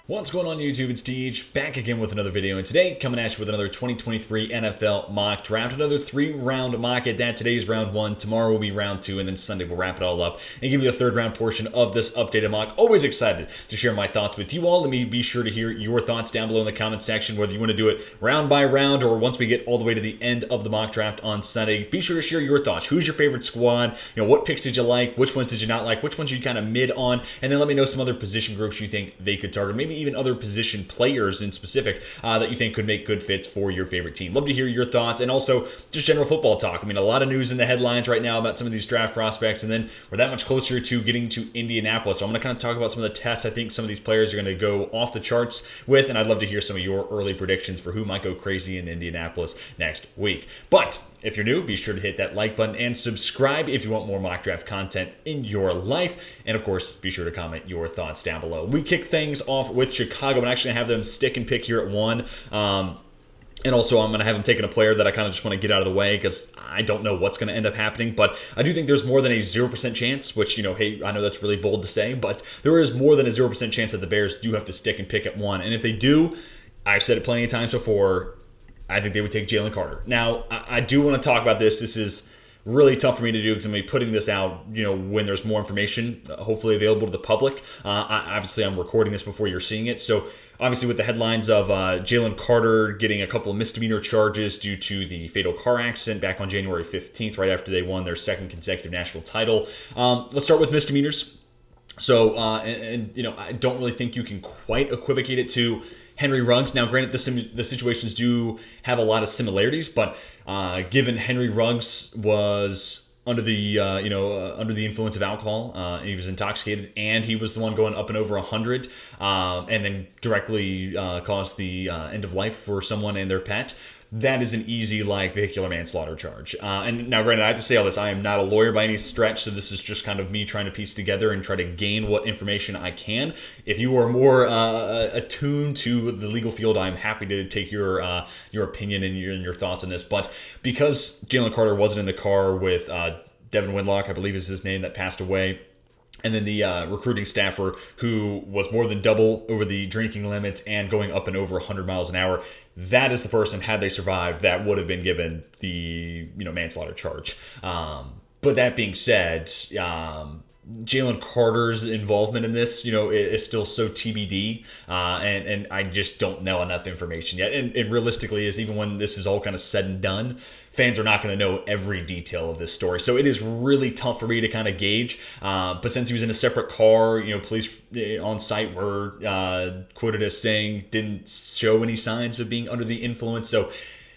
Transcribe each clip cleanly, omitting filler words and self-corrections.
What's going on YouTube? It's Deej, back again with another video, and today coming at you with another 2023 NFL mock draft, another 3-round mock at that. Today's round 1, tomorrow will be round 2, and then Sunday we'll wrap it all up and give you the 3rd round portion of this updated mock. Always excited to share my thoughts with you all. Let me be sure to hear your thoughts down below in the comment section, whether you want to do it round by round or once we get all the way to the end of the mock draft on Sunday. Be sure to share your thoughts. Who's your favorite squad? What picks did you like? Which ones did you not like? Which ones you kind of mid on? And then let me know some other position groups you think they could target, maybe even other position players in specific that you think could make good fits for your favorite team. Love to hear your thoughts, and also just general football talk. I mean, a lot of news in the headlines right now about some of these draft prospects, and then we're that much closer to getting to Indianapolis. So I'm going to kind of talk about some of the tests I think some of these players are going to go off the charts with, and I'd love to hear some of your early predictions for who might go crazy in Indianapolis next week. But if you're new, be sure to hit that like button and subscribe if you want more mock draft content in your life. And of course, be sure to comment your thoughts down below. We kick things off with Chicago, and actually have them stick and pick here at 1. And also, I'm going to have him taking a player that I kind of just want to get out of the way because I don't know what's going to end up happening. But I do think there's more than a 0% chance, which, hey, I know that's really bold to say, but there is more than a 0% chance that the Bears do have to stick and pick at 1. And if they do, I've said it plenty of times before, I think they would take Jalen Carter. Now, I do want to talk about this. This is really tough for me to do because I'm going to be putting this out, when there's more information, hopefully available to the public. Obviously, I'm recording this before you're seeing it. So, obviously, with the headlines of Jalen Carter getting a couple of misdemeanor charges due to the fatal car accident back on January 15th, right after they won their 2nd consecutive national title. Let's start with misdemeanors. So, I don't really think you can quite equivocate it to Henry Ruggs. Now, granted, the situations do have a lot of similarities, but given Henry Ruggs was under the under the influence of alcohol, he was intoxicated, and he was the one going up and over 100, and then directly caused the end of life for someone and their pet. That is an easy, vehicular manslaughter charge. And now, granted, I have to say all this. I am not a lawyer by any stretch, so this is just kind of me trying to piece together and try to gain what information I can. If you are more attuned to the legal field, I'm happy to take your opinion and your thoughts on this. But because Jalen Carter wasn't in the car with Devon Witherspoon, I believe is his name, that passed away, and then the recruiting staffer who was more than double over the drinking limits and going up and over 100 miles an hour, that is the person, had they survived, that would have been given the manslaughter charge. But that being said, Jalen Carter's involvement in this, is still so TBD, and I just don't know enough information yet. And realistically, is even when this is all kind of said and done, fans are not going to know every detail of this story. So it is really tough for me to kind of gauge. But since he was in a separate car, police on site were quoted as saying didn't show any signs of being under the influence. So,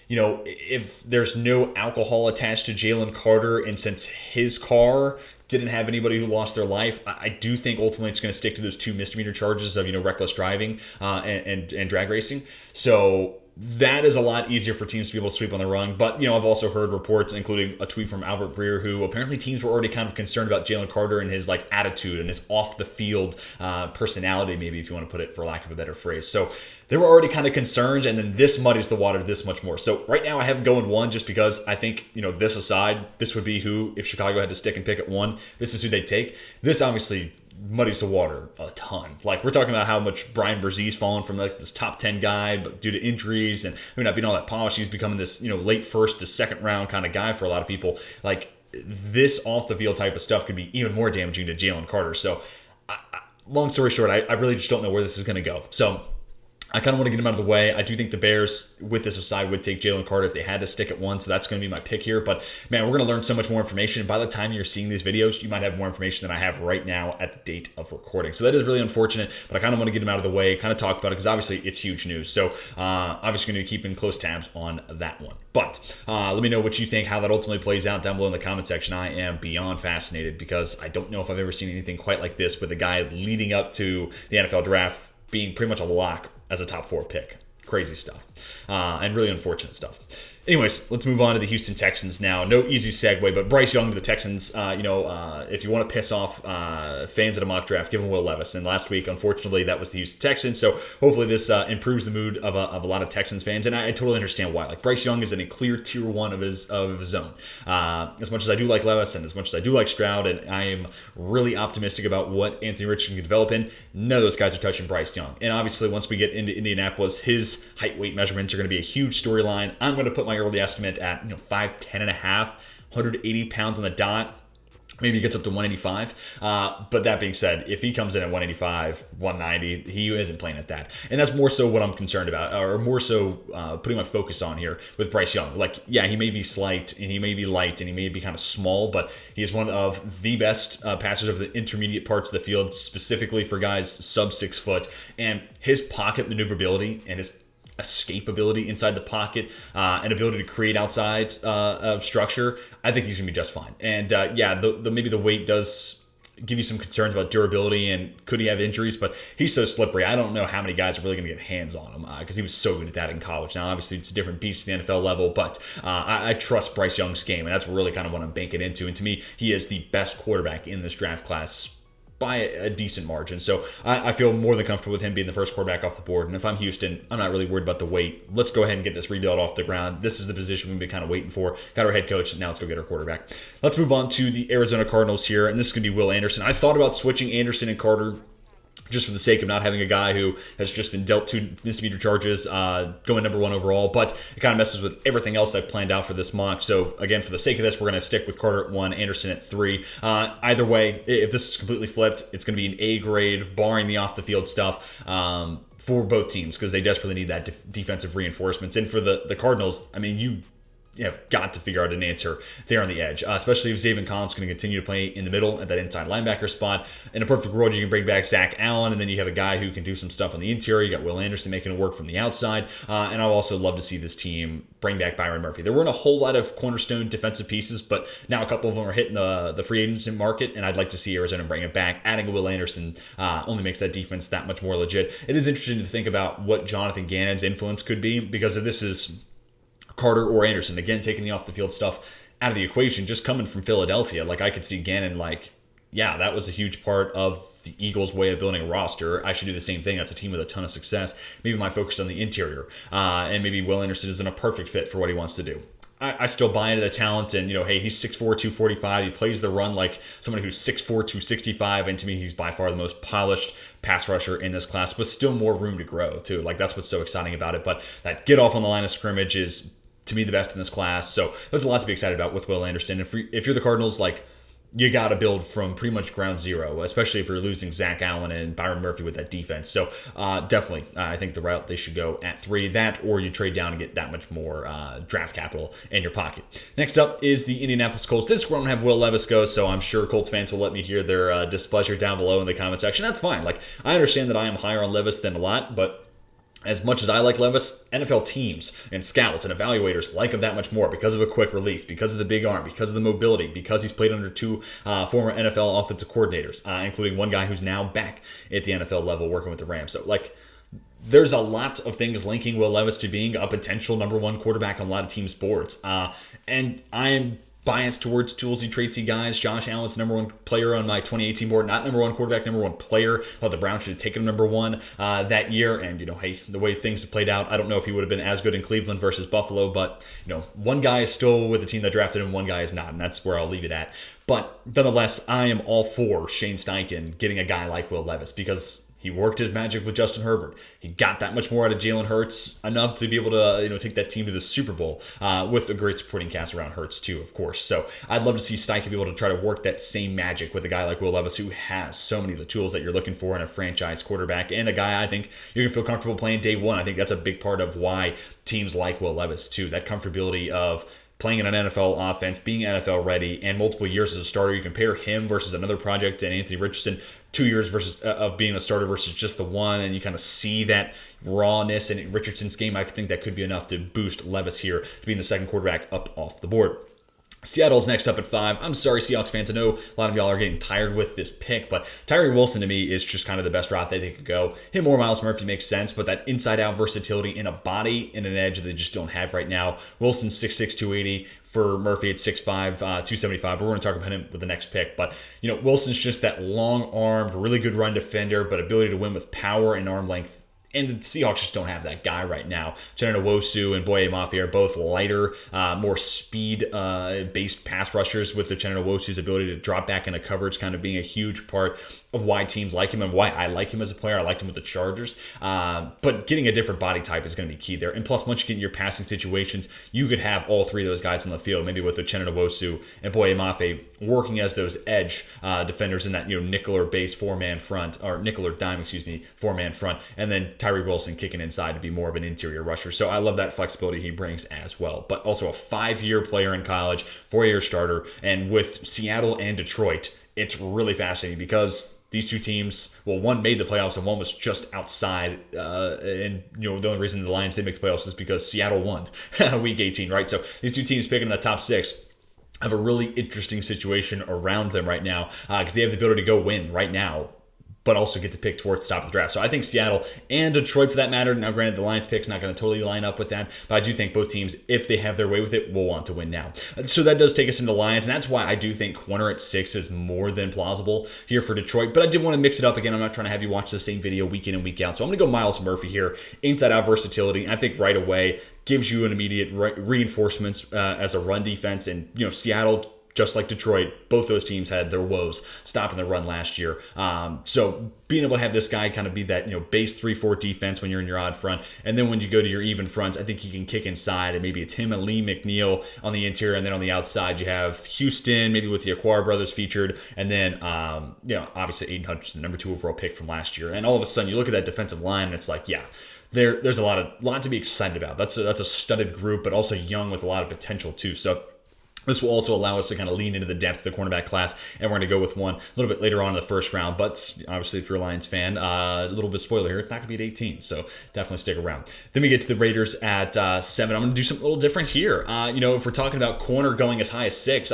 if there's no alcohol attached to Jalen Carter, and since his car didn't have anybody who lost their life, I do think ultimately it's going to stick to those 2 misdemeanor charges of, reckless driving and drag racing. So that is a lot easier for teams to be able to sweep on the run. But, I've also heard reports, including a tweet from Albert Breer, who apparently teams were already kind of concerned about Jalen Carter and his attitude and his off the field personality, maybe, if you want to put it for lack of a better phrase. So they were already kind of concerned, and then this muddies the water this much more. So right now I have him going 1 just because I think, this aside, this would be who, if Chicago had to stick and pick at 1, this is who they'd take. This obviously muddies the water a ton. We're talking about how much Brian Brzez's fallen from this top 10 guy, but due to injuries and not being all that polished, he's becoming this, late 1st to 2nd round kind of guy for a lot of people. This off the field type of stuff could be even more damaging to Jalen Carter. So long story short, I really just don't know where this is going to go. So I kind of want to get him out of the way. I do think the Bears, with this aside, would take Jalen Carter if they had to stick at 1, so that's going to be my pick here. But, man, we're going to learn so much more information. And by the time you're seeing these videos, you might have more information than I have right now at the date of recording. So that is really unfortunate, but I kind of want to get him out of the way, kind of talk about it, because obviously it's huge news. So obviously going to be keeping close tabs on that one. But let me know what you think, how that ultimately plays out down below in the comment section. I am beyond fascinated because I don't know if I've ever seen anything quite like this with a guy leading up to the NFL draft being pretty much a lock as a top 4 pick. Crazy stuff. And really unfortunate stuff. Anyways, let's move on to the Houston Texans now. No easy segue, but Bryce Young to the Texans. If you want to piss off fans at a mock draft, give them Will Levis. And last week, unfortunately, that was the Houston Texans. So hopefully this improves the mood of a lot of Texans fans. And I totally understand why. Like, Bryce Young is in a clear tier 1 of his own. As much as I do like Levis and as much as I do like Stroud, and I am really optimistic about what Anthony Richardson can develop in, none of those guys are touching Bryce Young. And obviously, once we get into Indianapolis, his height weight measurements are going to be a huge storyline. I'm going to put my early estimate at 5'10 and a half, 180 pounds on the dot. Maybe he gets up to 185. But that being said, if he comes in at 185, 190, he isn't playing at that. And that's more so what I'm concerned about, or more so putting my focus on here with Bryce Young. Like, yeah, he may be slight, and he may be light, and he may be kind of small, but he is one of the best passers of the intermediate parts of the field, specifically for guys sub 6 foot. And his pocket maneuverability and his escapability inside the pocket and ability to create outside of structure, I think he's going to be just fine. And maybe the weight does give you some concerns about durability and could he have injuries, but he's so slippery. I don't know how many guys are really going to get hands on him because he was so good at that in college. Now, obviously, it's a different beast at the NFL level, but I trust Bryce Young's game, and that's really kind of what I'm banking into. And to me, he is the best quarterback in this draft class by a decent margin. So I feel more than comfortable with him being the first quarterback off the board. And if I'm Houston, I'm not really worried about the weight. Let's go ahead and get this rebuild off the ground. This is the position we've been kind of waiting for. Got our head coach, and now let's go get our quarterback. Let's move on to the Arizona Cardinals here, and this is going to be Will Anderson. I thought about switching Anderson and Carter just for the sake of not having a guy who has just been dealt 2 misdemeanor charges going number 1 overall, but it kind of messes with everything else I've planned out for this mock. So again, for the sake of this, we're going to stick with Carter at 1, Anderson at 3. Either way, if this is completely flipped, it's going to be an A grade, barring the off the field stuff, for both teams, because they desperately need that defensive reinforcements. And for the Cardinals, I mean, you have got to figure out an answer there on the edge, especially if Zaven Collins is going to continue to play in the middle at that inside linebacker spot. In a perfect world, you can bring back Zach Allen, and then you have a guy who can do some stuff on the interior. You got Will Anderson making it work from the outside, and I'd also love to see this team bring back Byron Murphy. There weren't a whole lot of cornerstone defensive pieces, but now a couple of them are hitting the free agency market, and I'd like to see Arizona bring it back. Adding Will Anderson only makes that defense that much more legit. It is interesting to think about what Jonathan Gannon's influence could be, because if this is Carter or Anderson, again, taking the off the field stuff out of the equation, just coming from Philadelphia, like I could see Gannon that was a huge part of the Eagles' way of building a roster. I should do the same thing. That's a team with a ton of success. Maybe my focus on the interior, and maybe Will Anderson isn't a perfect fit for what he wants to do. I still buy into the talent, and hey, he's 6'4", 245. He plays the run like someone who's 6'4", 265, and to me, he's by far the most polished pass rusher in this class, but still more room to grow too. Like, that's what's so exciting about it. But that get off on the line of scrimmage is, to me, the best in this class. So there's a lot to be excited about with Will Anderson. If you're the Cardinals, you got to build from pretty much ground zero, especially if you're losing Zach Allen and Byron Murphy with that defense. So definitely, I think the route they should go at 3, that or you trade down and get that much more draft capital in your pocket. Next up is the Indianapolis Colts. This is where I'm going to have Will Levis go, so I'm sure Colts fans will let me hear their displeasure down below in the comment section. That's fine. I understand that I am higher on Levis than a lot, but as much as I like Levis, NFL teams and scouts and evaluators like him that much more because of a quick release, because of the big arm, because of the mobility, because he's played under 2 former NFL offensive coordinators, including one guy who's now back at the NFL level working with the Rams. So, there's a lot of things linking Will Levis to being a potential number 1 quarterback on a lot of teams' boards. And I'm biased towards toolsy, traitsy guys. Josh Allen's number 1 player on my 2018 board, not number 1 quarterback, number 1 player. Thought the Browns should have taken him number 1 that year. And, hey, the way things have played out, I don't know if he would have been as good in Cleveland versus Buffalo, but, one guy is still with the team that drafted him, one guy is not, and that's where I'll leave it at. But nonetheless, I am all for Shane Steichen getting a guy like Will Levis, because he worked his magic with Justin Herbert. He got that much more out of Jalen Hurts, enough to be able to take that team to the Super Bowl with a great supporting cast around Hurts too, of course. So I'd love to see Steichen be able to try to work that same magic with a guy like Will Levis, who has so many of the tools that you're looking for in a franchise quarterback, and a guy I think you can feel comfortable playing day 1. I think that's a big part of why teams like Will Levis too, that comfortability of playing in an NFL offense, being NFL ready, and multiple years as a starter. You compare him versus another project and Anthony Richardson, 2 years versus of being a starter versus just the 1, and you kind of see that rawness in Richardson's game. I think that could be enough to boost Levis here to being the second quarterback up off the board. Seattle's next up at 5. I'm sorry, Seahawks fans. I know a lot of y'all are getting tired with this pick, but Tyree Wilson to me is just kind of the best route that they could go. Him or Miles Murphy makes sense, but that inside-out versatility in a body and an edge that they just don't have right now. Wilson's 6'6", 280. For Murphy, it's 6'5", 275. But we're going to talk about him with the next pick. But, Wilson's just that long-armed, really good run defender, but ability to win with power and arm length. And the Seahawks just don't have that guy right now. Chenna Nwosu and Boye Mafe are both lighter, more speed-based pass rushers, with the Chenna Nwosu's ability to drop back into coverage kind of being a huge part of why teams like him and why I like him as a player. I liked him with the Chargers. But getting a different body type is going to be key there. And plus, once you get in your passing situations, you could have all three of those guys on the field, maybe with the Chenna Nwosu and Boye Mafe working as those edge defenders in that nickel or base four-man front, or nickel or dime, four-man front, and then Tyree Wilson kicking inside to be more of an interior rusher. So I love that flexibility he brings as well. But also a 5-year player in college, 4-year starter, and with Seattle and Detroit, it's really fascinating because these two teams, well, one made the playoffs and one was just outside. And the only reason the Lions didn't make the playoffs is because Seattle won week 18, right? So these two teams picking in the top 6 have a really interesting situation around them right now because they have the ability to go win right now, but also get to pick towards the top of the draft. So I think Seattle and Detroit, for that matter, now granted the Lions pick's not going to totally line up with that, but I do think both teams, if they have their way with it, will want to win now. So that does take us into Lions, and that's why I do think corner at 6 is more than plausible here for Detroit, but I did want to mix it up again. I'm not trying to have you watch the same video week in and week out, so I'm going to go Miles Murphy here, inside-out versatility. I think right away gives you an immediate reinforcements as a run defense, and Seattle, just like Detroit, both those teams had their woes stopping the run last year. So being able to have this guy kind of be that base 3-4 defense when you're in your odd front, and then when you go to your even fronts, I think he can kick inside, and maybe it's him and Lee McNeil on the interior, and then on the outside you have Houston, maybe with the Acquire brothers featured, and then obviously Aiden Hutchinson, number 2 overall pick from last year. And all of a sudden you look at that defensive line, and it's like, yeah, there's a lot to be excited about. That's a studded group, but also young with a lot of potential too. So this will also allow us to kind of lean into the depth of the cornerback class, and we're going to go with one a little bit later on in the first round. But obviously, if you're a Lions fan, a little bit of spoiler here, it's not going to be at 18, so definitely stick around. Then we get to the Raiders at 7. I'm going to do something a little different here. If we're talking about corner going as high as 6,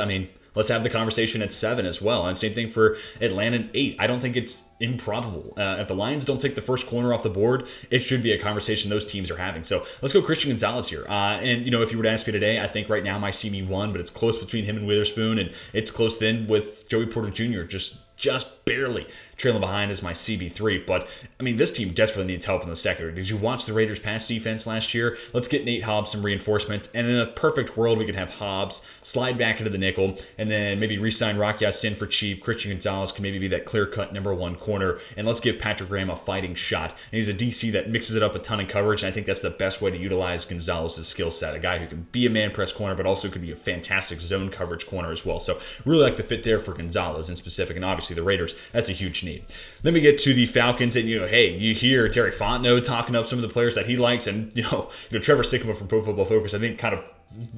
let's have the conversation at 7 as well. And same thing for Atlanta at 8. I don't think it's improbable. If the Lions don't take the first corner off the board, it should be a conversation those teams are having. So let's go Christian Gonzalez here. And if you were to ask me today, I think right now my CB 1, but it's close between him and Witherspoon, and it's close then with Joey Porter Jr. just barely trailing behind as my CB3. But, this team desperately needs help in the secondary. Did you watch the Raiders' pass defense last year? Let's get Nate Hobbs some reinforcements. And in a perfect world, we could have Hobbs slide back into the nickel and then maybe re-sign Rocky Ya-Sin for cheap. Christian Gonzalez can maybe be that clear-cut number 1 corner. And let's give Patrick Graham a fighting shot. And he's a DC that mixes it up a ton in coverage. And I think that's the best way to utilize Gonzalez's skill set. A guy who can be a man-press corner, but also could be a fantastic zone coverage corner as well. So really like the fit there for Gonzalez in specific. And obviously the Raiders, that's a huge need. Then we get to the Falcons, and you hear Terry Fontenot talking up some of the players that he likes, and Trevor Sikkema from Pro Football Focus, I think, kind of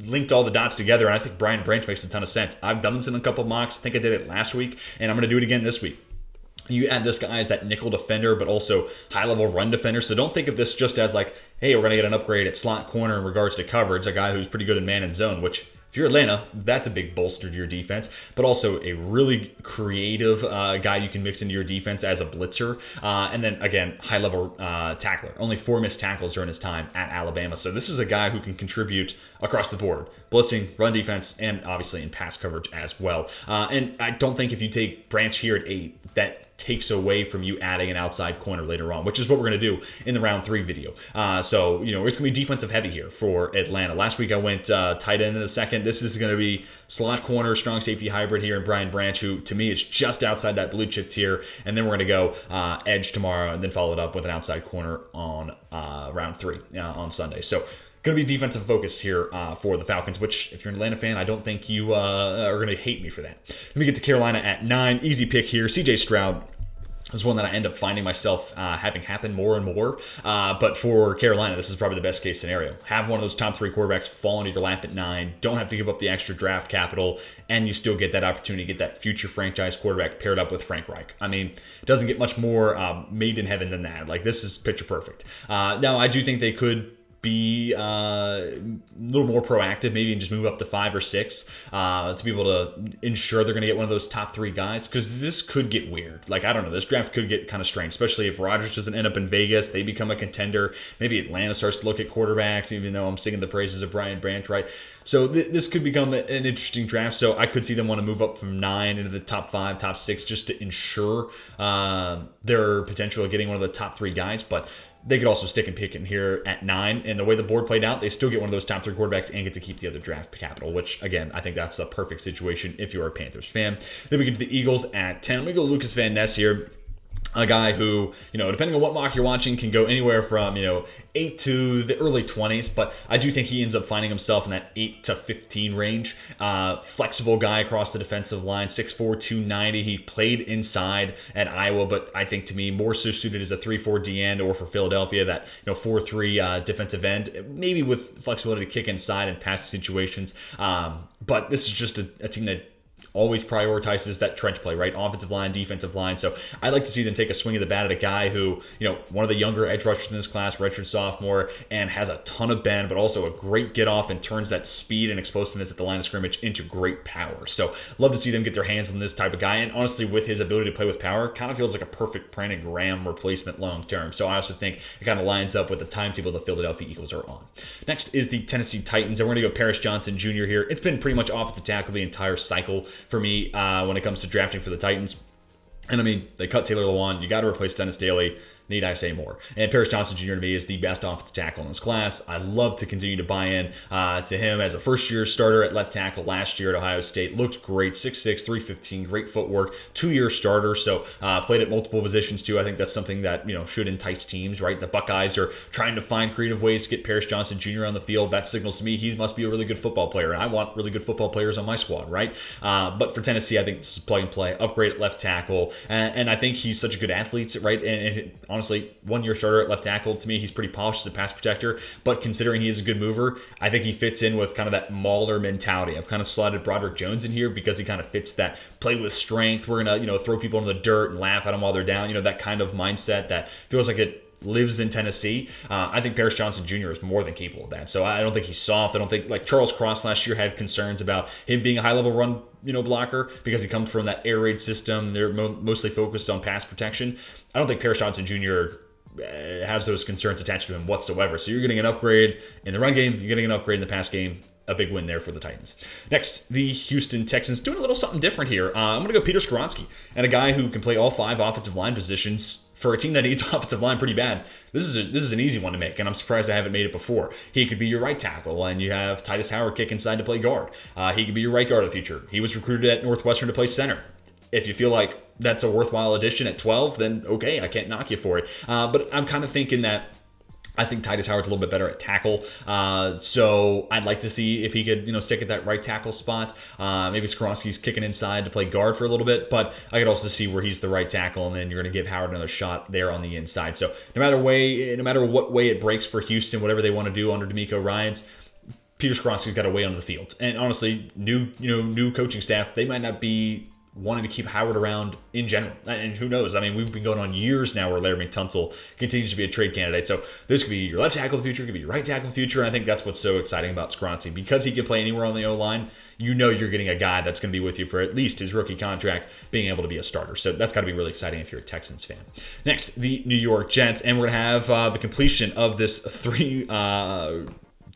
linked all the dots together, and I think Brian Branch makes a ton of sense. I've done this in a couple of mocks. I think I did it last week, and I'm going to do it again this week. You add this guy as that nickel defender, but also high-level run defender. So don't think of this just as like, hey, we're going to get an upgrade at slot corner in regards to coverage, a guy who's pretty good in man and zone, which if you're Atlanta, that's a big bolster to your defense, but also a really creative guy you can mix into your defense as a blitzer. And then, again, high-level tackler. Only 4 missed tackles during his time at Alabama. So this is a guy who can contribute across the board. Blitzing, run defense, and obviously in pass coverage as well. And I don't think if you take Branch here at 8, that takes away from you adding an outside corner later on, which is what we're going to do in the round 3 video. So it's going to be defensive heavy here for Atlanta. Last week I went tight end in the second. This is going to be slot corner, strong safety hybrid here in Brian Branch, who to me is just outside that blue chip tier. And then we're going to go edge tomorrow and then follow it up with an outside corner on round 3 on Sunday. So going to be defensive focus here for the Falcons, which if you're an Atlanta fan, I don't think you are going to hate me for that. Let me get to Carolina at 9. Easy pick here. CJ Stroud is one that I end up finding myself having happen more and more. But for Carolina, this is probably the best case scenario. Have one of those top 3 quarterbacks fall into your lap at 9. Don't have to give up the extra draft capital, and you still get that opportunity to get that future franchise quarterback paired up with Frank Reich. It doesn't get much more made in heaven than that. Like, this is picture perfect. Now, I do think they could be a little more proactive, maybe, and just move up to 5 or 6 to be able to ensure they're going to get one of those top 3 guys, because this could get weird. Like, I don't know, this draft could get kind of strange, especially if Rodgers doesn't end up in Vegas, they become a contender. Maybe Atlanta starts to look at quarterbacks, even though I'm singing the praises of Brian Branch, right? So this could become an interesting draft. So I could see them want to move up from 9 into the top 5, top 6, just to ensure their potential of getting one of the top 3 guys. But they could also stick and pick in here at 9. And the way the board played out, they still get one of those top 3 quarterbacks and get to keep the other draft capital, which, again, I think that's the perfect situation if you're a Panthers fan. Then we get to the Eagles at 10. Let me go Lucas Van Ness here. A guy who, depending on what mock you're watching, can go anywhere from, 8 to the early 20s. But I do think he ends up finding himself in that 8 to 15 range. Flexible guy across the defensive line, 6'4", 290. He played inside at Iowa, but I think, to me, more so suited as a 3-4 D end, or for Philadelphia, that 4-3 defensive end, maybe with flexibility to kick inside and pass situations. But this is just a team that always prioritizes that trench play, right? Offensive line, defensive line. So I'd like to see them take a swing of the bat at a guy who, one of the younger edge rushers in this class, redshirt sophomore, and has a ton of bend, but also a great get off and turns that speed and explosiveness at the line of scrimmage into great power. So love to see them get their hands on this type of guy. And honestly, with his ability to play with power, kind of feels like a perfect Brandon Graham replacement long term. So I also think it kind of lines up with the timetable the Philadelphia Eagles are on. Next is the Tennessee Titans, and we're going to go Paris Johnson Jr. here. It's been pretty much off the tackle the entire cycle for me when it comes to drafting for the Titans. And I mean, they cut Taylor Lewan. You got to replace Dennis Daly. Need I say more? And Paris Johnson Jr. to me is the best offensive tackle in this class. I love to continue to buy in to him as a first-year starter at left tackle last year at Ohio State. Looked great, 6'6", 315, great footwork, 2-year starter. So played at multiple positions too. I think that's something that should entice teams, right? The Buckeyes are trying to find creative ways to get Paris Johnson Jr. on the field. That signals to me he must be a really good football player, and I want really good football players on my squad, right? But for Tennessee, I think this is plug and play, upgrade at left tackle, and I think he's such a good athlete, right? And honestly, 1-year starter at left tackle, to me, he's pretty polished as a pass protector, but considering he is a good mover, I think he fits in with kind of that Mauler mentality. I've kind of slotted Broderick Jones in here because he kind of fits that play with strength. We're going to, throw people in the dirt and laugh at them while they're down, that kind of mindset that feels like it lives in Tennessee. I think Paris Johnson Jr. is more than capable of that. So I don't think he's soft. I don't think, like Charles Cross last year had concerns about him being a high-level run blocker because he comes from that air raid system. They're mostly focused on pass protection. I don't think Paris Johnson Jr. has those concerns attached to him whatsoever. So you're getting an upgrade in the run game. You're getting an upgrade in the pass game. A big win there for the Titans. Next, the Houston Texans doing a little something different here. I'm going to go Peter Skoronski, and a guy who can play all 5 offensive line positions for a team that needs offensive line pretty bad. This is an easy one to make, and I'm surprised I haven't made it before. He could be your right tackle, and you have Titus Howard kick inside to play guard. He could be your right guard of the future. He was recruited at Northwestern to play center. If you feel like that's a worthwhile addition at 12, then okay, I can't knock you for it. But I'm kind of thinking that I think Titus Howard's a little bit better at tackle, so I'd like to see if he could, stick at that right tackle spot. Maybe Skoronski's kicking inside to play guard for a little bit, but I could also see where he's the right tackle, and then you're going to give Howard another shot there on the inside. So no matter what way it breaks for Houston, whatever they want to do under DeMeco Ryans, Peter Skoronski's got a way onto the field. And honestly, new coaching staff, they might not be wanting to keep Howard around in general. And who knows? I mean, we've been going on years now where Larry McTunsell continues to be a trade candidate. So this could be your left tackle of the future, it could be your right tackle of the future. And I think that's what's so exciting about Skoronski. Because he can play anywhere on the O-line, you're getting a guy that's going to be with you for at least his rookie contract, being able to be a starter. So that's got to be really exciting if you're a Texans fan. Next, the New York Jets. And we're going to have the completion of this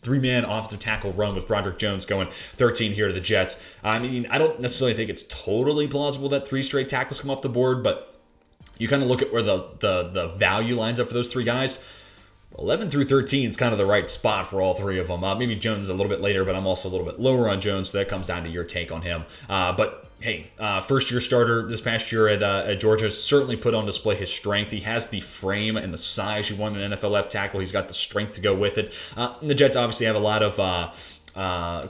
three-man offensive tackle run with Broderick Jones going 13 here to the Jets. I mean, I don't necessarily think it's totally plausible that 3 straight tackles come off the board, but you kind of look at where the value lines up for those 3 guys. 11 through 13 is kind of the right spot for all 3 of them. Maybe Jones a little bit later, but I'm also a little bit lower on Jones, so that comes down to your take on him. But hey, first-year starter this past year at Georgia, certainly put on display his strength. He has the frame and the size you want in an NFL left tackle. He's got the strength to go with it. And the Jets obviously have a lot of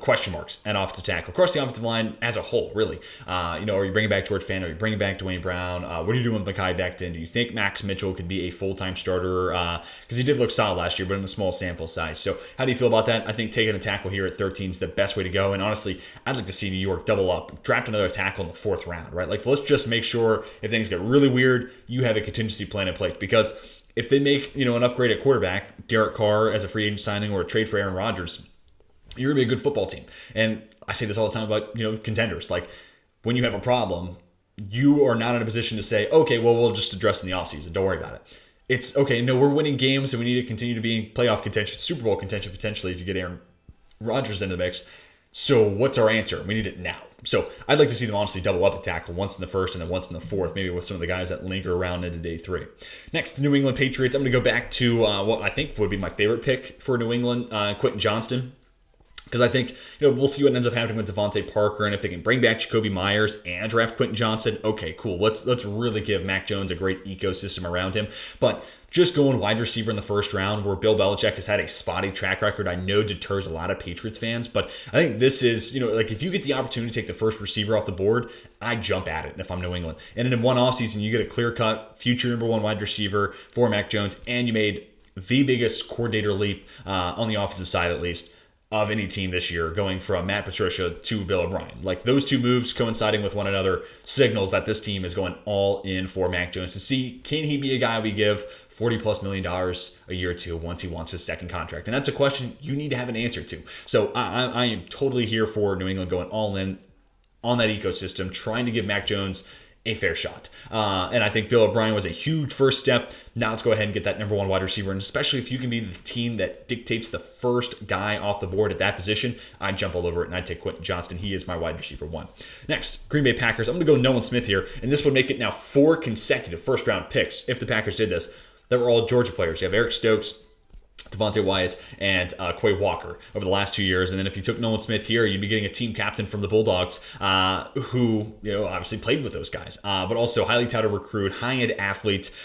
question marks at offensive tackle across the offensive line as a whole, really. Are you bringing back George Fant? Are you bringing back Dwayne Brown? What are you doing with Mekhi Becton? Do you think Max Mitchell could be a full-time starter? Because he did look solid last year, but in a small sample size. So how do you feel about that? I think taking a tackle here at 13 is the best way to go. And honestly, I'd like to see New York double up, draft another tackle in the 4th round, right? Like, let's just make sure if things get really weird, you have a contingency plan in place. Because if they make, an upgrade at quarterback, Derek Carr as a free agent signing or a trade for Aaron Rodgers, you're going to be a good football team. And I say this all the time about, contenders. Like, when you have a problem, you are not in a position to say, okay, well, we'll just address it in the offseason. Don't worry about it. It's, okay, no, we're winning games and we need to continue to be in playoff contention, Super Bowl contention potentially if you get Aaron Rodgers into the mix. So what's our answer? We need it now. So I'd like to see them honestly double up a tackle, once in the first and then once in the fourth, maybe with some of the guys that linger around into day 3. Next, the New England Patriots. I'm going to go back to what I think would be my favorite pick for New England, Quentin Johnston. Because I think, we'll see what ends up happening with Devontae Parker, and if they can bring back Jacoby Myers and draft Quentin Johnston, okay, cool. Let's really give Mac Jones a great ecosystem around him. But just going wide receiver in the first round, where Bill Belichick has had a spotty track record, I know deters a lot of Patriots fans, but I think this is, if you get the opportunity to take the first receiver off the board, I jump at it if I'm New England. And in one offseason, you get a clear-cut future number 1 wide receiver for Mac Jones, and you made the biggest coordinator leap on the offensive side, at least, of any team this year, going from Matt Patricia to Bill O'Brien. Like, those two moves coinciding with one another signals that this team is going all in for Mac Jones to see, can he be a guy we give $40+ million a year to once he wants his second contract? And that's a question you need to have an answer to. So I am totally here for New England going all in on that ecosystem, trying to give Mac Jones a fair shot. And I think Bill O'Brien was a huge first step. Now let's go ahead and get that number 1 wide receiver. And especially if you can be the team that dictates the first guy off the board at that position, I'd jump all over it and I'd take Quentin Johnston. He is my wide receiver 1. Next, Green Bay Packers. I'm going to go Nolan Smith here. And this would make it now 4 consecutive first-round picks if the Packers did this that were all Georgia players. You have Eric Stokes, Devontae Wyatt, and Quay Walker over the last 2 years. And then if you took Nolan Smith here, you'd be getting a team captain from the Bulldogs who, obviously played with those guys, but also highly touted recruit, high-end athlete,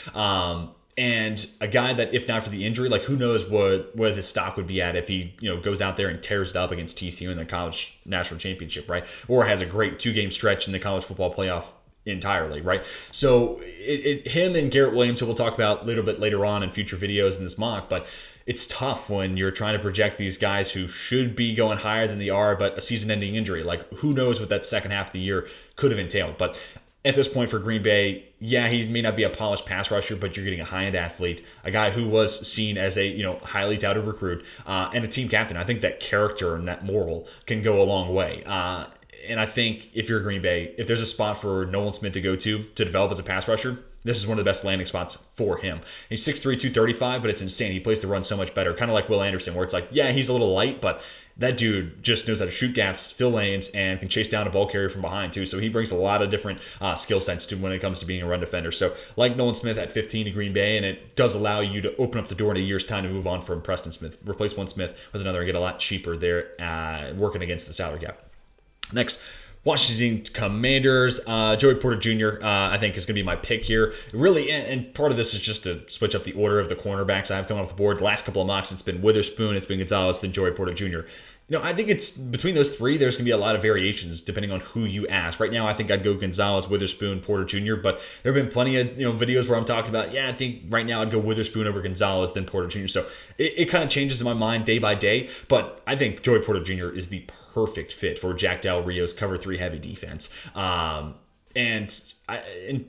and a guy that, if not for the injury, like, who knows what his stock would be at if he, goes out there and tears it up against TCU in the college national championship, right? Or has a great 2-game stretch in the college football playoff entirely, right? So him and Garrett Williams, who we'll talk about a little bit later on in future videos in this mock, but it's tough when you're trying to project these guys who should be going higher than they are, but a season-ending injury. Like, who knows what that second half of the year could have entailed. But at this point for Green Bay, yeah, he may not be a polished pass rusher, but you're getting a high-end athlete, a guy who was seen as a highly touted recruit, and a team captain. I think that character and that moral can go a long way. And I think if you're Green Bay, if there's a spot for Nolan Smith to go to develop as a pass rusher, this is one of the best landing spots for him. He's 6'3", 235, but it's insane. He plays the run so much better, kind of like Will Anderson, where it's like, yeah, he's a little light, but that dude just knows how to shoot gaps, fill lanes, and can chase down a ball carrier from behind, too. So he brings a lot of different skill sets to when it comes to being a run defender. So like Nolan Smith at 15 to Green Bay, and it does allow you to open up the door in a year's time to move on from Preston Smith, replace one Smith with another, and get a lot cheaper there working against the salary cap. Next, Washington Commanders, Joey Porter Jr., I think is going to be my pick here. Really, and part of this is just to switch up the order of the cornerbacks I have coming off the board. The last couple of mocks, it's been Witherspoon, it's been Gonzalez, then Joey Porter Jr. I think it's between those three, there's going to be a lot of variations depending on who you ask. Right now, I think I'd go Gonzalez, Witherspoon, Porter Jr., but there have been plenty of videos where I'm talking about, I think right now I'd go Witherspoon over Gonzalez, then Porter Jr. So it kind of changes in my mind day by day, but I think Joey Porter Jr. is the perfect fit for Jack Del Rio's cover 3 heavy defense. And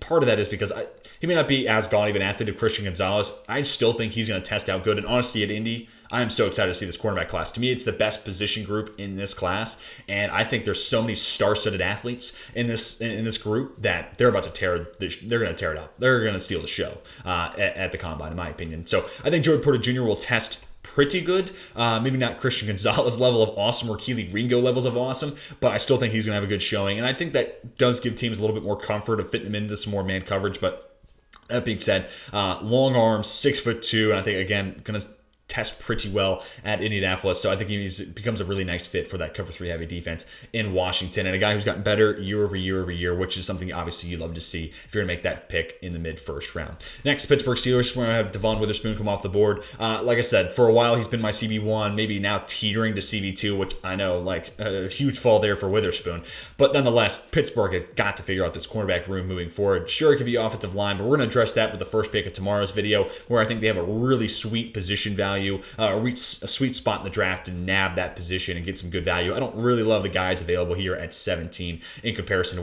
part of that is because he may not be as gaudy of an athlete as Christian Gonzalez. I still think he's going to test out good. And honestly, at Indy, I am so excited to see this cornerback class. To me, it's the best position group in this class, and I think there's so many star-studded athletes in this group that they're about to tear. They're going to tear it up. They're going to steal the show at the combine, in my opinion. So I think Joey Porter Jr. will test pretty good. Maybe not Christian Gonzalez level of awesome or Keely Ringo levels of awesome, but I still think he's going to have a good showing, and I think that does give teams a little bit more comfort of fitting him into some more man coverage. But that being said, long arms, 6'2", and I think again going to test pretty well at Indianapolis. So I think he becomes a really nice fit for that cover 3 heavy defense in Washington, and a guy who's gotten better year over year, which is something obviously you love to see if you're going to make that pick in the mid-first round. Next, Pittsburgh Steelers, we're going to have Devon Witherspoon come off the board. Like I said, for a while he's been my CB1, maybe now teetering to CB2, which I know, like a huge fall there for Witherspoon. But nonetheless, Pittsburgh has got to figure out this cornerback room moving forward. Sure, it could be offensive line, but we're going to address that with the first pick of tomorrow's video, where I think they have a really sweet position value value, reach a sweet spot in the draft and nab that position and get some good value. I don't really love the guys available here at 17 in comparison to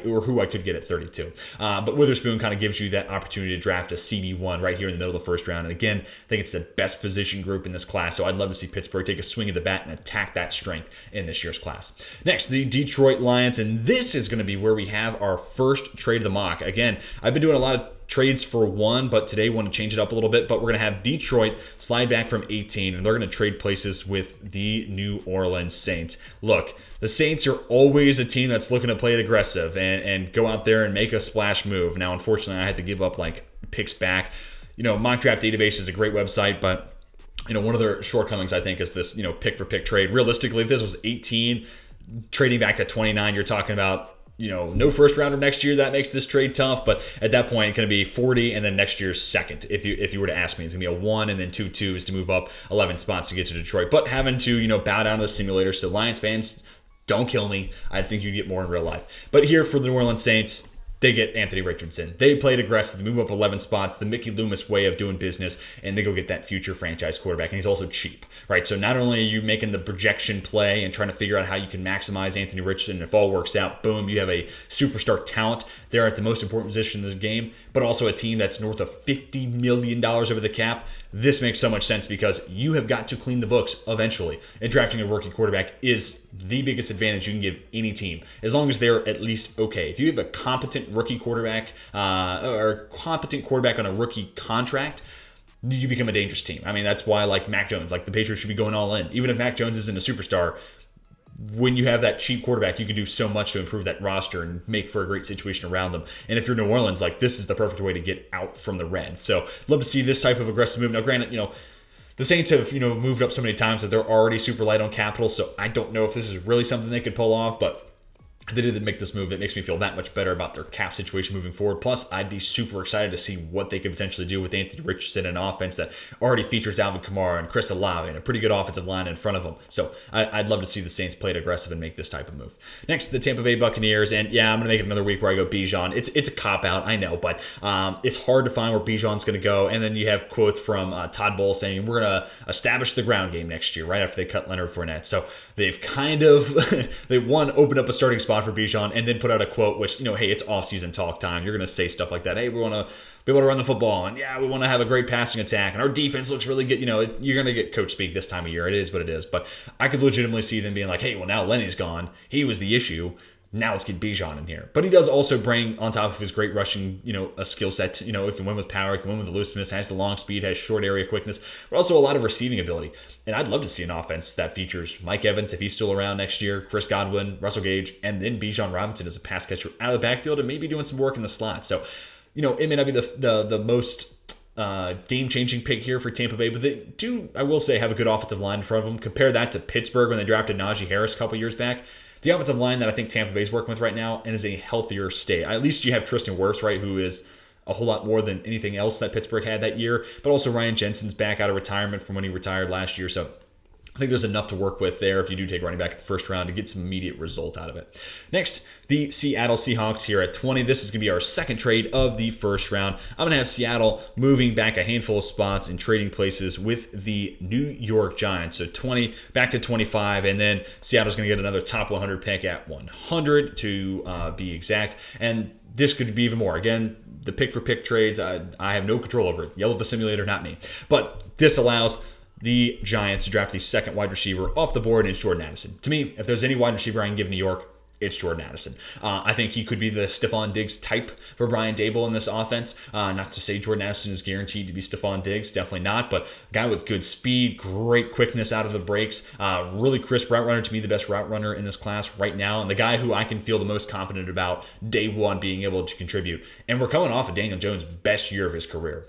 who I could get at 32. But Witherspoon kind of gives you that opportunity to draft a CB1 right here in the middle of the first round. And again, I think it's the best position group in this class. So I'd love to see Pittsburgh take a swing at the bat and attack that strength in this year's class. Next, the Detroit Lions. And this is going to be where we have our first trade of the mock. Again, I've been doing a lot of trades for one, but today want to change it up a little bit. But we're going to have Detroit slide back from 18, and they're going to trade places with the New Orleans Saints. Look, the Saints are always a team that's looking to play it aggressive and go out there and make a splash move. Now, unfortunately, I had to give up like picks back. Mock Draft Database is a great website, but one of their shortcomings, I think, is this, pick for pick trade. Realistically, if this was 18, trading back to 29, you're talking about, no first rounder next year. That makes this trade tough. But at that point, it's going to be 40 and then next year's second. If you were to ask me, it's going to be a 1 and then 2 twos to move up 11 spots to get to Detroit. But having to, bow down to the simulator. So Lions fans, don't kill me. I think you get more in real life. But here for the New Orleans Saints, they get Anthony Richardson. They played aggressive, they move up 11 spots, the Mickey Loomis way of doing business, and they go get that future franchise quarterback. And he's also cheap, right? So not only are you making the projection play and trying to figure out how you can maximize Anthony Richardson, if all works out, boom, you have a superstar talent there at the most important position in the game, but also a team that's north of $50 million over the cap. This makes so much sense because you have got to clean the books eventually. And drafting a rookie quarterback is the biggest advantage you can give any team, as long as they're at least okay. If you have a competent rookie quarterback or a competent quarterback on a rookie contract, you become a dangerous team. I mean, that's why like Mac Jones, like the Patriots should be going all in. Even if Mac Jones isn't a superstar, when you have that cheap quarterback, you can do so much to improve that roster and make for a great situation around them. And if you're New Orleans, like this is the perfect way to get out from the red. So love to see this type of aggressive move. Now, granted, the Saints have, moved up so many times that they're already super light on capital. So I don't know if this is really something they could pull off, but if they did make this move, it makes me feel that much better about their cap situation moving forward. Plus, I'd be super excited to see what they could potentially do with Anthony Richardson, an offense that already features Alvin Kamara and Chris Olave and a pretty good offensive line in front of them. So I'd love to see the Saints play it aggressive and make this type of move. Next, the Tampa Bay Buccaneers. And yeah, I'm going to make it another week where I go Bijan. It's a cop-out, I know, but it's hard to find where Bijan's going to go. And then you have quotes from Todd Bowles saying, we're going to establish the ground game next year, right after they cut Leonard Fournette. So they've kind of, opened up a starting spot for Bijan and then put out a quote, which, hey, it's off-season talk time. You're going to say stuff like that. Hey, we want to be able to run the football, and yeah, we want to have a great passing attack, and our defense looks really good. You're going to get coach speak this time of year. It is what it is. But I could legitimately see them being like, hey, well, now Lenny's gone. He was the issue. Now let's get Bijan in here. But he does also bring, on top of his great rushing, a skill set. He can win with power, he can win with elusiveness, has the long speed, has short area quickness, but also a lot of receiving ability. And I'd love to see an offense that features Mike Evans, if he's still around next year, Chris Godwin, Russell Gage, and then Bijan Robinson as a pass catcher out of the backfield and maybe doing some work in the slot. So, it may not be the most game-changing pick here for Tampa Bay, but they do, I will say, have a good offensive line in front of them. Compare that to Pittsburgh when they drafted Najee Harris a couple years back. The offensive line that I think Tampa Bay's working with right now and is a healthier state. At least you have Tristan Wirfs, right, who is a whole lot more than anything else that Pittsburgh had that year. But also Ryan Jensen's back out of retirement from when he retired last year. So I think there's enough to work with there if you do take running back in the first round to get some immediate results out of it. Next, the Seattle Seahawks here at 20. This is going to be our second trade of the first round. I'm going to have Seattle moving back a handful of spots and trading places with the New York Giants. So 20 back to 25, and then Seattle's going to get another top 100 pick at 100 to be exact. And this could be even more. Again, the pick-for-pick trades, I have no control over it. Yell at the simulator, not me. But this allows the Giants to draft the second wide receiver off the board, and it's Jordan Addison. To me, if there's any wide receiver I can give New York, it's Jordan Addison. I think he could be the Stephon Diggs type for Brian Daboll in this offense. Not to say Jordan Addison is guaranteed to be Stephon Diggs, definitely not, but a guy with good speed, great quickness out of the breaks, really crisp route runner, to me the best route runner in this class right now, and the guy who I can feel the most confident about day one being able to contribute. And we're coming off of Daniel Jones' best year of his career.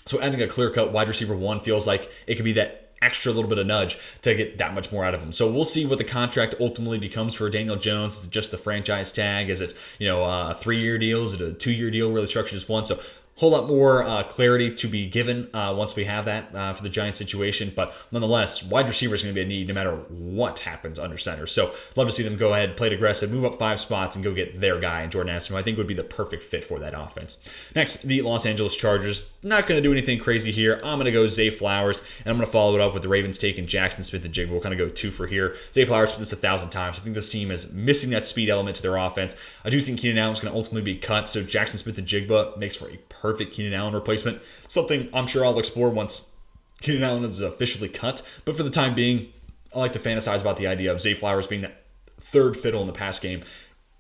So adding a clear-cut wide receiver one feels like it could be that extra little bit of nudge to get that much more out of him. So we'll see what the contract ultimately becomes for Daniel Jones. Is it just the franchise tag? Is it, a 3-year deal? Is it a 2-year deal really structured as one? So Whole lot more clarity to be given once we have that for the Giants situation. But nonetheless, wide receiver is going to be a need no matter what happens under center. So love to see them go ahead, play it aggressive, move up 5 spots, and go get their guy in Jordan Addison, who I think would be the perfect fit for that offense. Next, the Los Angeles Chargers. Not going to do anything crazy here. I'm going to go Zay Flowers, and I'm going to follow it up with the Ravens taking Jackson Smith and Jigba. We'll kind of go 2 for here. Zay Flowers for this 1,000 times. I think this team is missing that speed element to their offense. I do think Keenan Allen is going to ultimately be cut, so Jackson Smith and Jigba makes for a perfect Keenan Allen replacement. Something I'm sure I'll explore once Keenan Allen is officially cut. But for the time being, I like to fantasize about the idea of Zay Flowers being that third fiddle in the pass game,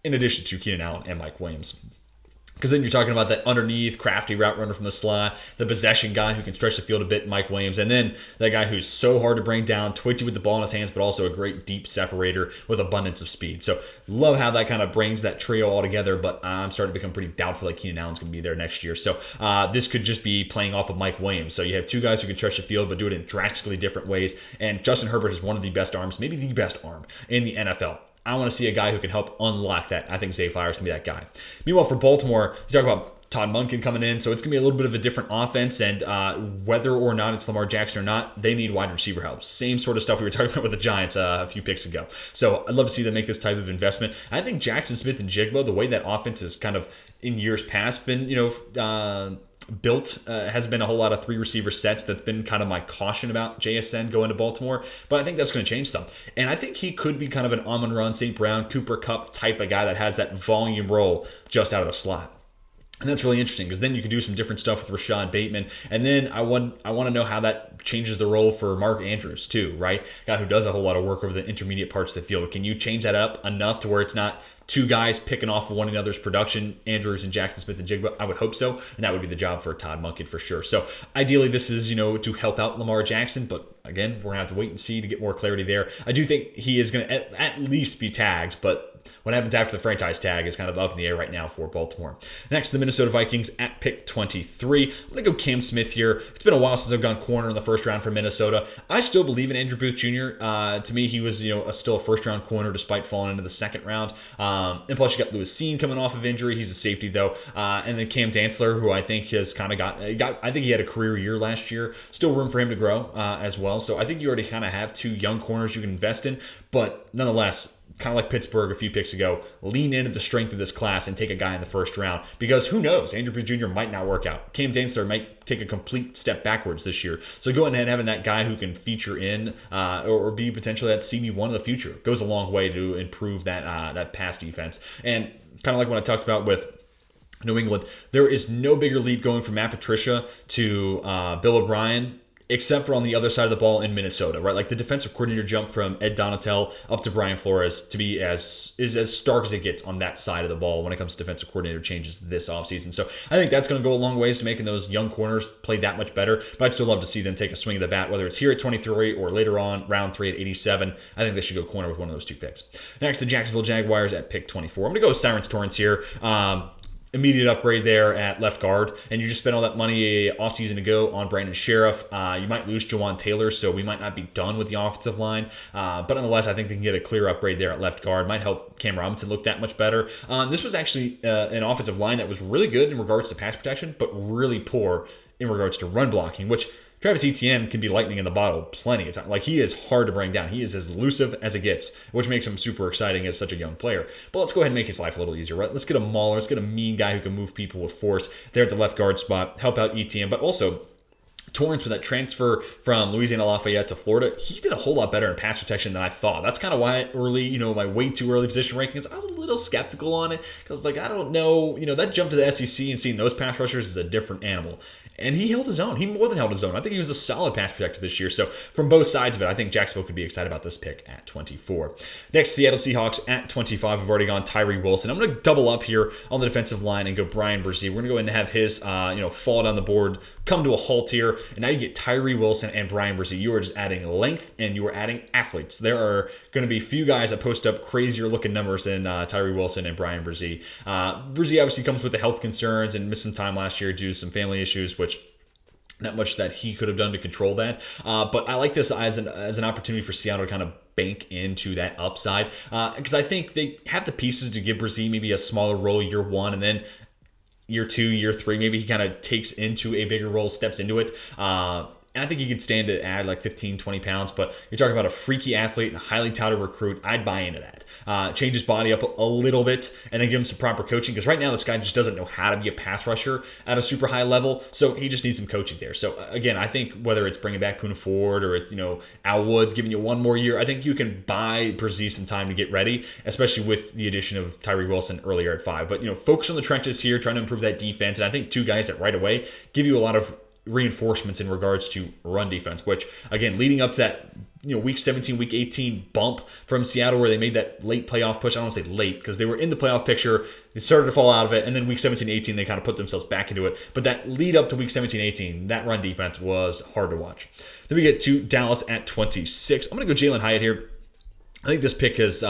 in addition to Keenan Allen and Mike Williams. Because then you're talking about that underneath, crafty route runner from the slot, the possession guy who can stretch the field a bit, Mike Williams, and then that guy who's so hard to bring down, twitchy with the ball in his hands, but also a great deep separator with abundance of speed. So love how that kind of brings that trio all together, but I'm starting to become pretty doubtful that Keenan Allen's going to be there next year. So this could just be playing off of Mike Williams. So you have 2 guys who can stretch the field, but do it in drastically different ways. And Justin Herbert is one of the best arms, maybe the best arm in the NFL. I want to see a guy who can help unlock that. I think Zay Flowers can be that guy. Meanwhile, for Baltimore, you talk about Todd Monken coming in, so it's going to be a little bit of a different offense, and whether or not it's Lamar Jackson or not, they need wide receiver help. Same sort of stuff we were talking about with the Giants a few picks ago. So I'd love to see them make this type of investment. I think Jackson Smith and Jigba, the way that offense has kind of in years past been, built has been a whole lot of 3 receiver sets. That's been kind of my caution about JSN going to Baltimore, but I think that's going to change some. And I think he could be kind of an Amon-Ra, St. Brown, Cooper Kupp type of guy that has that volume role just out of the slot. And that's really interesting because then you can do some different stuff with Rashad Bateman. And then I want to know how that changes the role for Mark Andrews too, right? Guy who does a whole lot of work over the intermediate parts of the field. Can you change that up enough to where it's not 2 guys picking off of one another's production, Andrews and Jackson Smith and Jigba? I would hope so, and that would be the job for Todd Monken for sure. So ideally this is, to help out Lamar Jackson, but again, we're going to have to wait and see to get more clarity there. I do think he is going to at least be tagged, but what happens after the franchise tag is kind of up in the air right now for Baltimore. Next, the Minnesota Vikings at pick 23. I'm going to go Cam Smith here. It's been a while since I've gone corner in the first round for Minnesota. I still believe in Andrew Booth Jr. To me, he was still a first-round corner despite falling into the second round. And plus, you got Lewis Seen coming off of injury. He's a safety, though. And then Cam Dantzler, who I think has kind of I think he had a career year last year. Still room for him to grow as well. So I think you already kind of have 2 young corners you can invest in. But nonetheless, kind of like Pittsburgh a few picks ago, lean into the strength of this class and take a guy in the first round because who knows? Andrew Booth Jr. might not work out. Cam Dantzler might take a complete step backwards this year. So going ahead and having that guy who can feature in or be potentially that CB1 of the future goes a long way to improve that pass defense. And kind of like what I talked about with New England, there is no bigger leap going from Matt Patricia to Bill O'Brien, except for on the other side of the ball in Minnesota, right? Like the defensive coordinator jump from Ed Donatel up to Brian Flores to be as stark as it gets on that side of the ball when it comes to defensive coordinator changes this offseason. So I think that's going to go a long ways to making those young corners play that much better. But I'd still love to see them take a swing of the bat, whether it's here at 23 or later on, round 3 at 87. I think they should go corner with one of those 2 picks. Next, the Jacksonville Jaguars at pick 24. I'm going to go with Sirens Torrance here. Immediate upgrade there at left guard, and you just spent all that money offseason ago on Brandon Sheriff. You might lose Jawan Taylor, so we might not be done with the offensive line. But nonetheless, I think they can get a clear upgrade there at left guard. Might help Cam Robinson look that much better. This was actually an offensive line that was really good in regards to pass protection, but really poor in regards to run blocking, which Travis Etienne can be lightning in the bottle plenty of time. Like, he is hard to bring down. He is as elusive as it gets, which makes him super exciting as such a young player. But let's go ahead and make his life a little easier, right? Let's get a mauler. Let's get a mean guy who can move people with force there at the left guard spot, help out Etienne, but also Torrance, with that transfer from Louisiana Lafayette to Florida, he did a whole lot better in pass protection than I thought. That's kind of why early, my way too early position rankings, I was a little skeptical on it because, I don't know, that jump to the SEC and seeing those pass rushers is a different animal. And he held his own. He more than held his own. I think he was a solid pass protector this year. So from both sides of it, I think Jacksonville could be excited about this pick at 24. Next, Seattle Seahawks at 25. We've already gone Tyree Wilson. I'm going to double up here on the defensive line and go Brian Brzee. We're going to go ahead and have his, fall down the board, come to a halt here. And now you get Tyree Wilson and Brian Brzee. You are just adding length and you are adding athletes. There are going to be few guys that post up crazier looking numbers than Tyree Wilson and Brian Brzee. Brzee obviously comes with the health concerns and missed some time last year due to some family issues, which not much that he could have done to control that. But I like this as an opportunity for Seattle to kind of bank into that upside. Because I think they have the pieces to give Brzee maybe a smaller role year one, and then year 2, year 3, maybe he kind of takes into a bigger role, steps into it. And I think he could stand to add like 15, 20 pounds, but you're talking about a freaky athlete and a highly touted recruit. I'd buy into that. Change his body up a little bit and then give him some proper coaching, because right now this guy just doesn't know how to be a pass rusher at a super high level, so he just needs some coaching there. So again, I think whether it's bringing back Poona Ford or Al Woods giving you one more year, I think you can buy Brzee some time to get ready, especially with the addition of Tyree Wilson earlier at 5. But focus on the trenches here, trying to improve that defense, and I think 2 guys that right away give you a lot of reinforcements in regards to run defense, which again, leading up to that week 17, week 18 bump from Seattle where they made that late playoff push. I don't want to say late because they were in the playoff picture. They started to fall out of it, and then week 17, 18, they kind of put themselves back into it. But that lead up to week 17, 18, that run defense was hard to watch. Then we get to Dallas at 26. I'm going to go Jalen Hyatt here. I think this pick is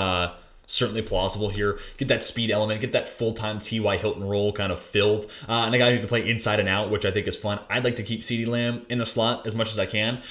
certainly plausible here. Get that speed element, get that full-time T.Y. Hilton role kind of filled, and a guy who can play inside and out, which I think is fun. I'd like to keep CeeDee Lamb in the slot as much as I can,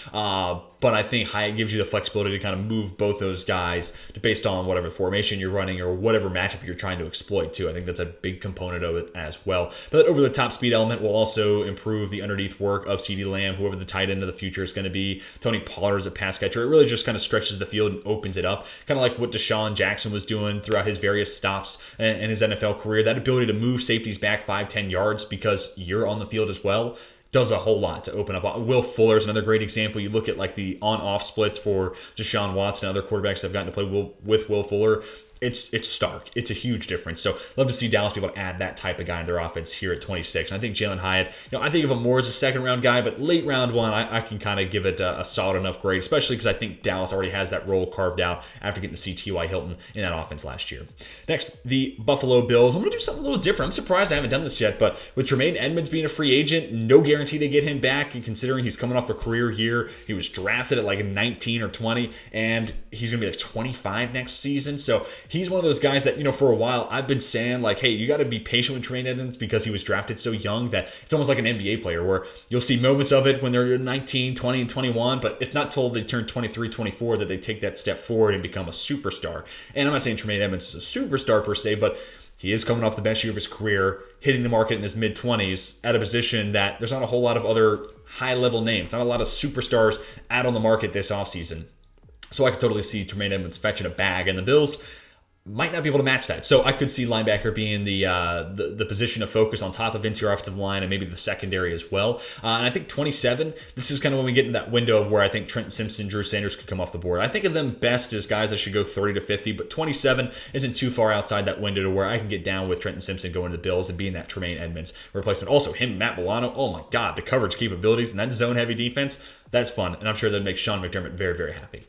but I think Hyatt gives you the flexibility to kind of move both those guys based on whatever formation you're running or whatever matchup you're trying to exploit too. I think that's a big component of it as well. But that over-the-top speed element will also improve the underneath work of CeeDee Lamb, whoever the tight end of the future is going to be. Tony Pollard's a pass catcher. It really just kind of stretches the field and opens it up, kind of like what Deshaun Jackson was doing throughout his various stops in his NFL career. That ability to move safeties back 5-10 yards because you're on the field as well does a whole lot to open up. Will Fuller is another great example. You look at like the on-off splits for Deshaun Watson and other quarterbacks that have gotten to play with Will Fuller. It's stark. It's a huge difference. So love to see Dallas be able to add that type of guy in their offense here at 26. And I think Jalen Hyatt, I think of him more as a second round guy, but late round one, I can kind of give it a solid enough grade, especially because I think Dallas already has that role carved out after getting to see T.Y. Hilton in that offense last year. Next, the Buffalo Bills. I'm going to do something a little different. I'm surprised I haven't done this yet, but with Tremaine Edmonds being a free agent, no guarantee to get him back, and considering he's coming off a career year, he was drafted at like 19 or 20, and he's going to be like 25 next season. So he's one of those guys that, for a while I've been saying like, hey, you got to be patient with Tremaine Edmonds because he was drafted so young that it's almost like an NBA player where you'll see moments of it when they're 19, 20, and 21, but it's not till they turn 23, 24 that they take that step forward and become a superstar. And I'm not saying Tremaine Edmonds is a superstar per se, but he is coming off the best year of his career, hitting the market in his mid-20s at a position that there's not a whole lot of other high-level names, not a lot of superstars out on the market this offseason. So I could totally see Tremaine Edmonds fetching a bag, and the Bills might not be able to match that. So I could see linebacker being the position of focus on top of interior offensive line and maybe the secondary as well. And I think 27, this is kind of when we get in that window of where I think Trenton Simpson, Drew Sanders could come off the board. I think of them best as guys that should go 30 to 50, but 27 isn't too far outside that window to where I can get down with Trenton Simpson going to the Bills and being that Tremaine Edmonds replacement. Also, him, Matt Milano, oh my God, the coverage capabilities and that zone-heavy defense, that's fun. And I'm sure that'd make Sean McDermott very, very happy.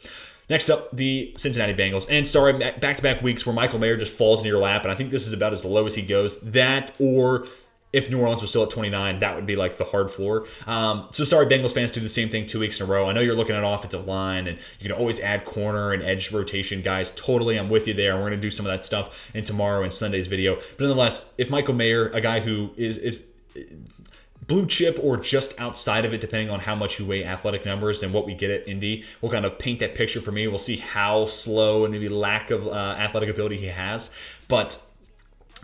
Next up, the Cincinnati Bengals. And sorry, back-to-back weeks where Michael Mayer just falls into your lap, and I think this is about as low as he goes. That, or if New Orleans was still at 29, that would be like the hard floor. So sorry, Bengals fans do the same thing 2 weeks in a row. I know you're looking at offensive line, and you can always add corner and edge rotation guys. Totally, I'm with you there. We're going to do some of that stuff in tomorrow and Sunday's video. But nonetheless, if Michael Mayer, a guy who is blue chip or just outside of it, depending on how much you weigh athletic numbers and what we get at Indy, will kind of paint that picture for me. We'll see how slow and maybe lack of athletic ability he has. But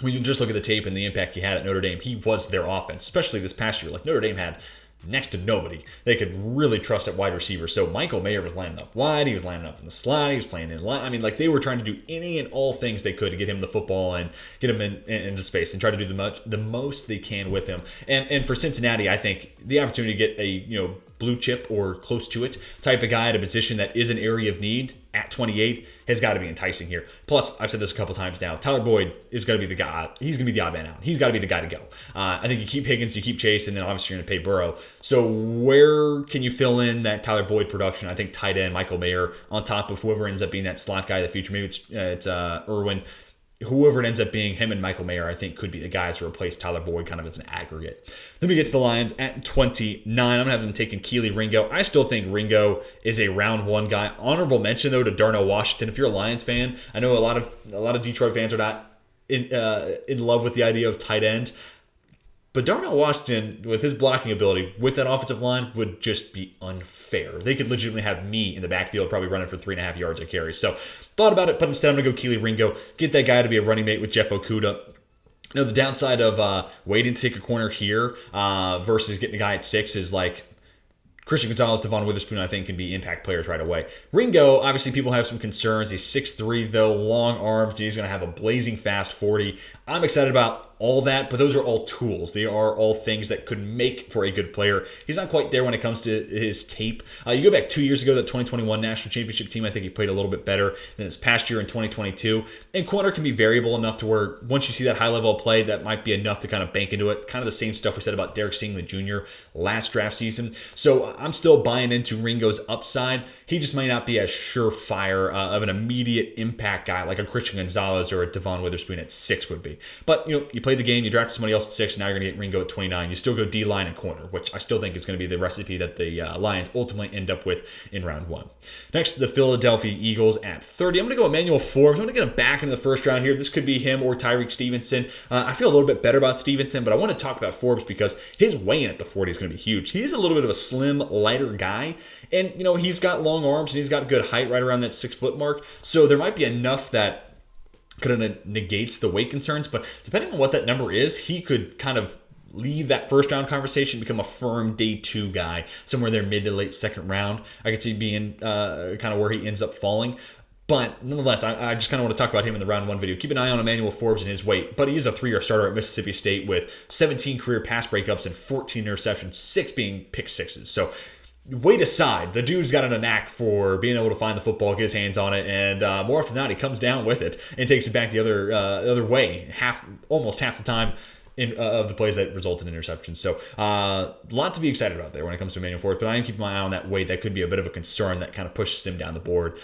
when you just look at the tape and the impact he had at Notre Dame, he was their offense, especially this past year. Like Notre Dame had next to nobody they could really trust at wide receiver. So Michael Mayer was lining up wide, he was lining up in the slot, he was playing in line. I mean, like they were trying to do any and all things they could to get him the football and get him into space and try to do the most they can with him. And for Cincinnati, I think the opportunity to get a blue chip or close to it type of guy at a position that is an area of need at 28 has got to be enticing here. Plus, I've said this a couple times now, Tyler Boyd is going to be the guy. He's going to be the odd man out. He's got to be the guy to go. I think you keep Higgins, you keep Chase, and then obviously you're going to pay Burrow. So where can you fill in that Tyler Boyd production? I think tight end, Michael Mayer, on top of whoever ends up being that slot guy in the future. Maybe it's Irwin. Whoever it ends up being, him and Michael Mayer, I think could be the guys to replace Tyler Boyd kind of as an aggregate. Then we get to the Lions at 29. I'm going to have them taking Keely Ringo. I still think Ringo is a round one guy. Honorable mention, though, to Darnell Washington. If you're a Lions fan, I know a lot of Detroit fans are not in love with the idea of tight end. But Darnell Washington, with his blocking ability, with that offensive line, would just be unfair. They could legitimately have me in the backfield probably running for 3.5 yards a carry. So thought about it, but instead I'm going to go Keely Ringo, get that guy to be a running mate with Jeff Okudah. The downside of waiting to take a corner here versus getting a guy at 6 is like Christian Gonzalez, Devon Witherspoon, I think, can be impact players right away. Ringo, obviously, people have some concerns. He's 6'3", though, long arms. He's going to have a blazing fast 40. I'm excited about all that, but those are all tools. They are all things that could make for a good player. He's not quite there when it comes to his tape. You go back 2 years ago, that 2021 National Championship team, I think he played a little bit better than his past year in 2022. And corner can be variable enough to where once you see that high level of play, that might be enough to kind of bank into it. Kind of the same stuff we said about Derek Stingley Jr. last draft season. So I'm still buying into Ringo's upside. He just might not be as surefire of an immediate impact guy like a Christian Gonzalez or a Devon Witherspoon at 6 would be. But, you played the game, you drafted somebody else at 6, and now you're going to get Ringo at 29. You still go D-line and corner, which I still think is going to be the recipe that the Lions ultimately end up with in round 1. Next, the Philadelphia Eagles at 30. I'm going to go Emmanuel Forbes. I'm going to get him back into the first round here. This could be him or Tyreek Stevenson. I feel a little bit better about Stevenson, but I want to talk about Forbes because his weigh-in at the 40 is going to be huge. He's a little bit of a slim, lighter guy, and, he's got long arms, and he's got good height right around that 6-foot mark, so there might be enough that kind of negates the weight concerns, but depending on what that number is, he could kind of leave that first round conversation, become a firm day 2 guy, somewhere there mid to late second round. I could see being kind of where he ends up falling. But nonetheless, I just kind of want to talk about him in the round 1 video. Keep an eye on Emmanuel Forbes and his weight, but he is a 3-year starter at Mississippi State with 17 career pass breakups and 14 interceptions, 6 being pick sixes. So weight aside, the dude's got a knack for being able to find the football, get his hands on it, and more often than not, he comes down with it and takes it back the other way, almost half the time of the plays that result in interceptions. So a lot to be excited about there when it comes to Emmanuel Forbes, but I am keeping my eye on that weight. That could be a bit of a concern that kind of pushes him down the board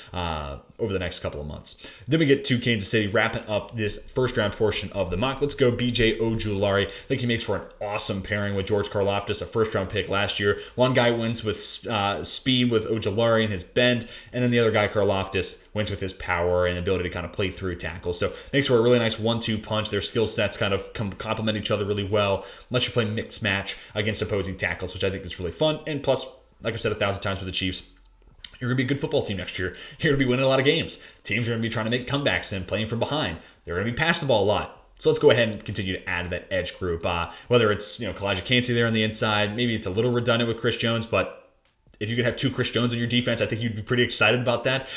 over the next couple of months. Then we get to Kansas City, wrapping up this first round portion of the mock. Let's go BJ Ojulari. I think he makes for an awesome pairing with George Karlaftis, a first round pick last year. One guy wins with speed with Ojulari and his bend, and then the other guy, Karlaftis, wins with his power and ability to kind of play through tackles. So makes for a really nice 1-2 punch. Their skill sets kind of complement each other really well. Lets you play mixed match against opposing tackles, which I think is really fun. And plus, like I've said 1,000 times with the Chiefs, you're going to be a good football team next year. You're going to be winning a lot of games. Teams are going to be trying to make comebacks and playing from behind. They're going to be passing the ball a lot. So let's go ahead and continue to add to that edge group. Whether it's Kalijah Cansey there on the inside, maybe it's a little redundant with Chris Jones, but if you could have 2 Chris Jones on your defense, I think you'd be pretty excited about that.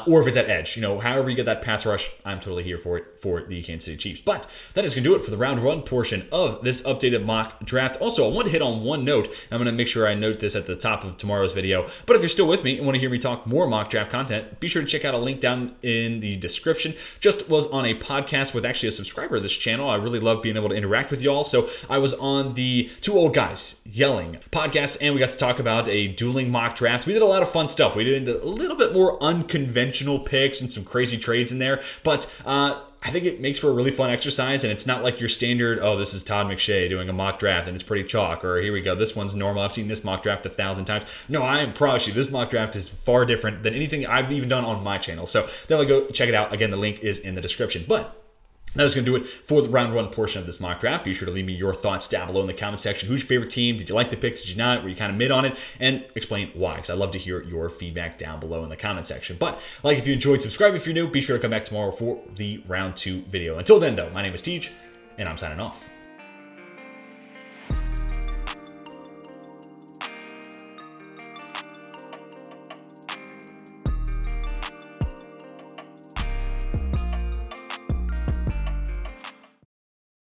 Or if it's at edge, however you get that pass rush, I'm totally here for it for the Kansas City Chiefs. But that is going to do it for the round 1 portion of this updated mock draft. Also, I want to hit on one note. I'm going to make sure I note this at the top of tomorrow's video. But if you're still with me and want to hear me talk more mock draft content, be sure to check out a link down in the description. Just was on a podcast with actually a subscriber of this channel. I really love being able to interact with y'all. So I was on the Two Old Guys Yelling podcast, and we got to talk about a dueling mock draft. We did a lot of fun stuff. We did a little bit more unconventional picks and some crazy trades in there, but I think it makes for a really fun exercise, and it's not like your standard, oh, this is Todd McShay doing a mock draft and it's pretty chalk, or here we go, this one's normal. I've seen this mock draft 1,000 times. No, I promise you, this mock draft is far different than anything I've even done on my channel. So definitely go check it out. Again, the link is in the description. But that is going to do it for the round 1 portion of this mock draft. Be sure to leave me your thoughts down below in the comment section. Who's your favorite team? Did you like the pick? Did you not? Were you kind of mid on it? And explain why, because I'd love to hear your feedback down below in the comment section. But if you enjoyed, subscribe if you're new. Be sure to come back tomorrow for the round 2 video. Until then, though, my name is Tej, and I'm signing off.